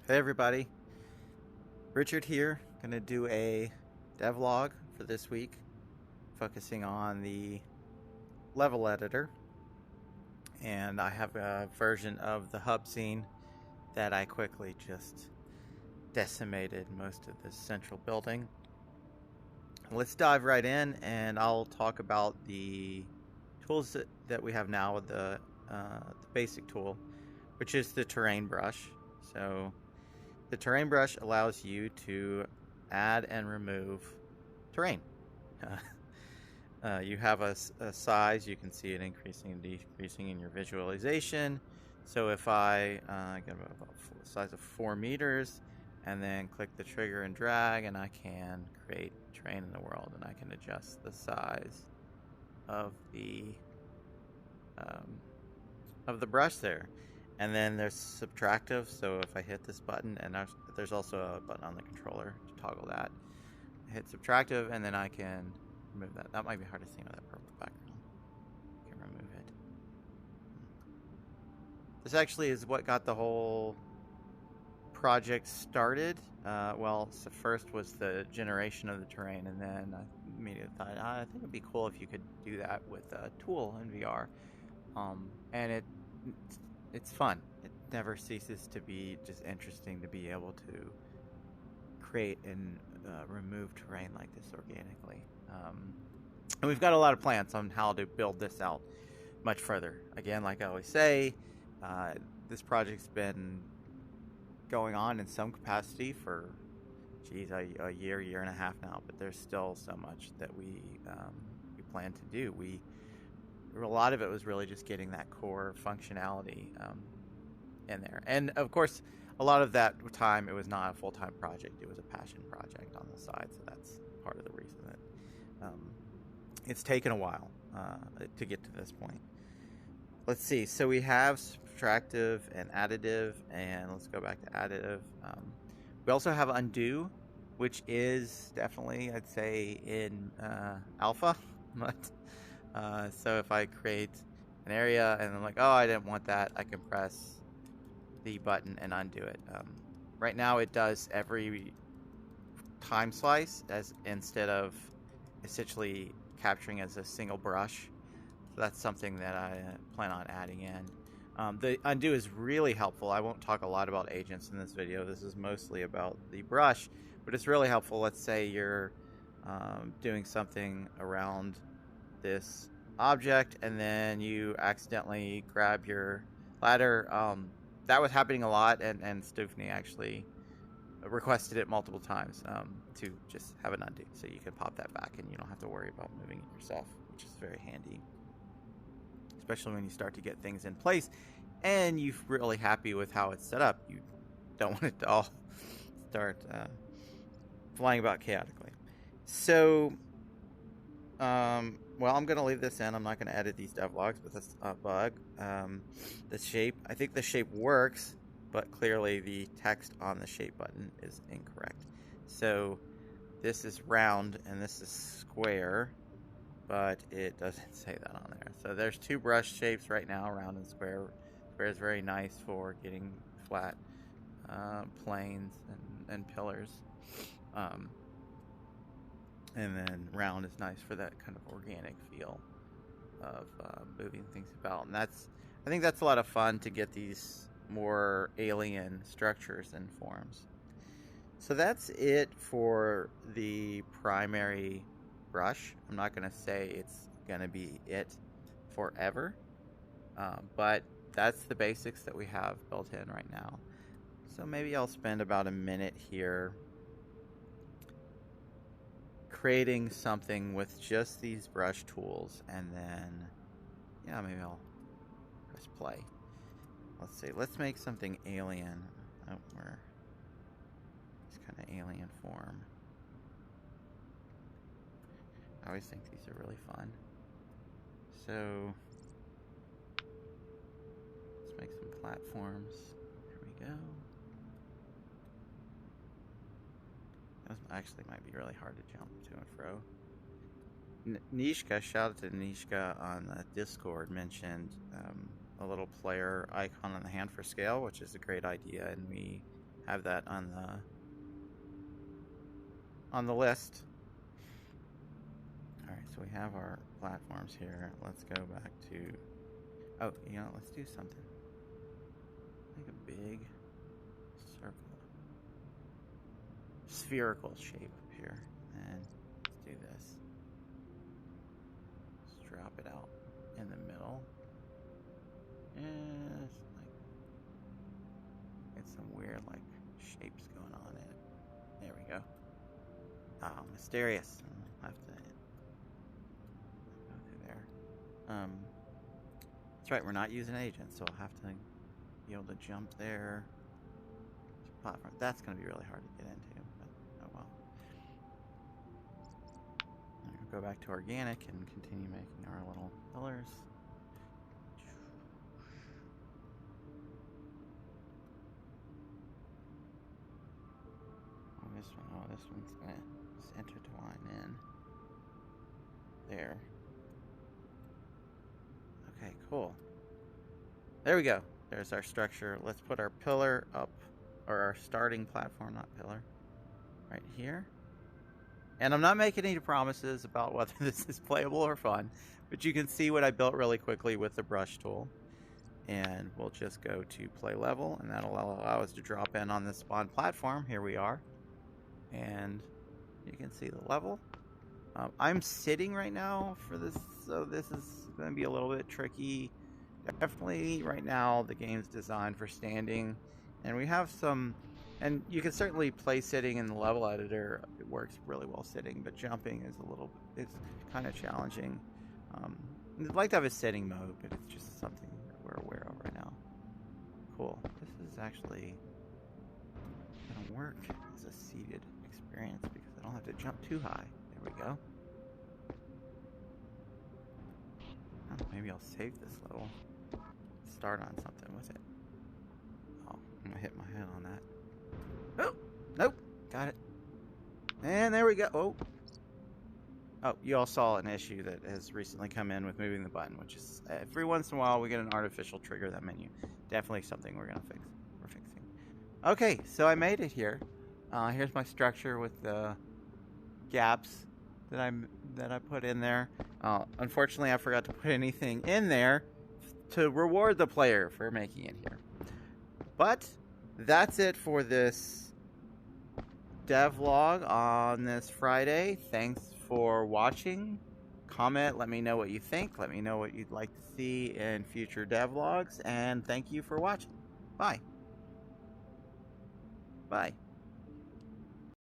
Hey everybody, Richard here. Gonna do a devlog for this week, focusing on the level editor. And I have a version of the hub scene that I quickly just decimated most of this central building. Let's dive right in and I'll talk about the tools that we have now with the basic tool, which is the terrain brush. So the terrain brush allows you to add and remove terrain. You have a size, you can see it increasing and decreasing in your visualization. So if I get about the size of 4 meters and then click the trigger and drag, and I can create terrain in the world, and I can adjust the size of the brush there. And then there's subtractive, so if I hit this button, and there's also a button on the controller to toggle that. I hit subtractive, and then I can remove that. That might be hard to see with that purple background. I can remove it. This actually is what got the whole project started. Well, so first was the generation of the terrain, and then I immediately thought, I think it'd be cool if you could do that with a tool in VR. And it's fun. It never ceases to be just interesting to be able to create and remove terrain like this organically. And we've got a lot of plans on how to build this out much further. Again, like I always say, this project's been going on in some capacity for, a year and a half now, but there's still so much that we plan to do. A lot of it was really just getting that core functionality in there. And of course, a lot of that time, it was not a full-time project. It was a passion project on the side. So that's part of the reason that it's taken a while to get to this point. Let's see. So we have subtractive and additive, and let's go back to additive. We also have undo, which is definitely, I'd say, in alpha. But so if I create an area and I'm like, oh, I didn't want that, I can press the button and undo it. Right now it does every time slice as instead of essentially capturing as a single brush. So that's something that I plan on adding in. The undo is really helpful. I won't talk a lot about agents in this video. This is mostly about the brush, but it's really helpful. Let's say you're doing something around this object and then you accidentally grab your ladder. That was happening a lot, and Stufney actually requested it multiple times to just have an undo, so you can pop that back and you don't have to worry about moving it yourself, which is very handy, especially when you start to get things in place and you're really happy with how it's set up. You don't want it to all start flying about chaotically. So well, I'm going to leave this in. I'm not going to edit these devlogs, but that's a bug. The shape, I think the shape works, but clearly the text on the shape button is incorrect. So this is round and this is square, but it doesn't say that on there. So there's two brush shapes right now, round and square. Square is very nice for getting flat planes and pillars. And then round is nice for that kind of organic feel of moving things about. And I think that's a lot of fun to get these more alien structures and forms. So that's it for the primary brush. I'm not going to say it's going to be it forever, but that's the basics that we have built in right now. So maybe I'll spend about a minute here creating something with just these brush tools, and then maybe I'll press play. Let's see, let's make something alien. Where it's kind of alien form. I always think these are really fun. So let's make some platforms. There we go. This actually might be really hard to jump to and fro. Nishka, shout out to Nishka on the Discord, mentioned a little player icon on the hand for scale, which is a great idea, and we have that on the list. All right, so we have our platforms here. Let's go back to. Oh, you know, let's do something. Make a big circle, spherical shape up here, and let's do this. Just drop it out in the middle. And it's some weird like shapes going on in it. There we go. Oh, mysterious. I'll have to go through there. That's right, we're not using agents, so I'll have to be able to jump there. Platform. That's going to be really hard to get into, but oh well. We'll go back to organic and continue making our little pillars. This one's going to intertwine in there. Okay, cool. There we go. There's our structure. Let's put our pillar up, or our starting platform, not pillar, right here. And I'm not making any promises about whether this is playable or fun, but you can see what I built really quickly with the brush tool. And we'll just go to play level, and that'll allow us to drop in on this spawn platform. Here we are. And you can see the level. I'm sitting right now for this, so this is going to be a little bit tricky. Definitely right now the game's designed for standing, and we have some, and you can certainly play sitting in the level editor. It works really well sitting, but jumping is it's kind of challenging. I'd like to have a sitting mode, but it's just something that we're aware of right now. Cool. This is actually going to work as a seated experience because I don't have to jump too high. There we go. Oh, maybe I'll save this level. Start on something with it. Oh, I'm gonna hit my head on that. Oh, nope, got it. And there we go. Oh, you all saw an issue that has recently come in with moving the button, which is every once in a while we get an artificial trigger that menu. Definitely something we're gonna fix. We're fixing. Okay, so I made it here. Here's my structure with the gaps that I put in there. Unfortunately, I forgot to put anything in there to reward the player for making it here. But that's it for this devlog on this Friday. Thanks for watching. Comment, let me know what you think. Let me know what you'd like to see in future devlogs. And thank you for watching. Bye. Bye.